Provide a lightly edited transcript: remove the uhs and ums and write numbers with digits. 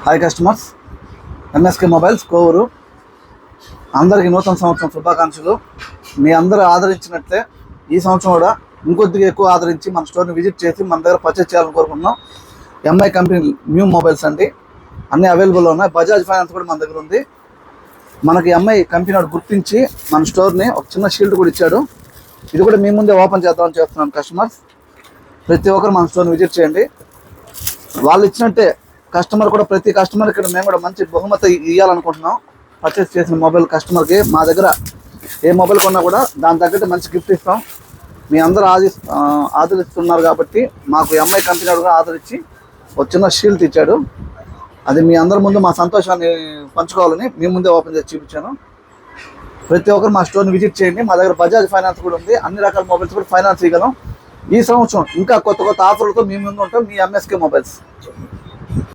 Hi customers, MSK mobiles Kovur. అందరికీ నూతన సంవత్సరం శుభాకాంక్షలు. మీ అందరూ ఆదరించినట్లే ఈ సంవత్సరం కూడా ఇంకొద్దిగా ఎక్కువ ఆదరించి మన స్టోర్ని విజిట్ చేసి మన దగ్గర పర్చేస్ చేయాలని కోరుకుంటున్నాం. ఎంఐ కంపెనీ న్యూ మొబైల్స్ అండి, అన్నీ అవైలబుల్లో ఉన్నాయి. బజాజ్ ఫైనాన్స్ కూడా మన దగ్గర ఉంది. మనకి ఎంఐ కంపెనీ వాడు గుర్తించి మన స్టోర్ని ఒక చిన్న షీల్డ్ కూడా ఇచ్చాడు. ఇది కూడా మీ ముందే ఓపెన్ చేద్దామని చేస్తున్నాను. కస్టమర్స్ ప్రతి ఒక్కరు మన స్టోర్ని విజిట్ చేయండి. వాళ్ళు ఇచ్చినట్టే కస్టమర్ కూడా, ప్రతి కస్టమర్ ఇక్కడ మేము కూడా మంచి బహుమతి ఇవ్వాలనుకుంటున్నాం. పర్చేస్ చేసిన మొబైల్ కస్టమర్కి మా దగ్గర ఏ మొబైల్ కొన్నా కూడా దాని తగ్గట్టు మంచి గిఫ్ట్ ఇస్తాం. మీ అందరూ ఆదరిస్తున్నారు కాబట్టి మాకు ఎంఐ కంపెనీ కూడా ఆదరించి ఒక చిన్న షీల్డ్ ఇచ్చాడు. అది మీ అందరి ముందు మా సంతోషాన్ని పంచుకోవాలని మీ ముందే ఓపెన్ చేసి చూపించాను. ప్రతి ఒక్కరు మా స్టోర్ని విజిట్ చేయండి. మా దగ్గర బజాజ్ ఫైనాన్స్ కూడా ఉంది. అన్ని రకాల మొబైల్స్ కూడా ఫైనాన్స్ ఇవ్వగలం. ఈ సంవత్సరం ఇంకా కొత్త కొత్త ఆఫర్లతో మీ ముందు ఉంటాం. మీ ఎంఎస్కే మొబైల్స్.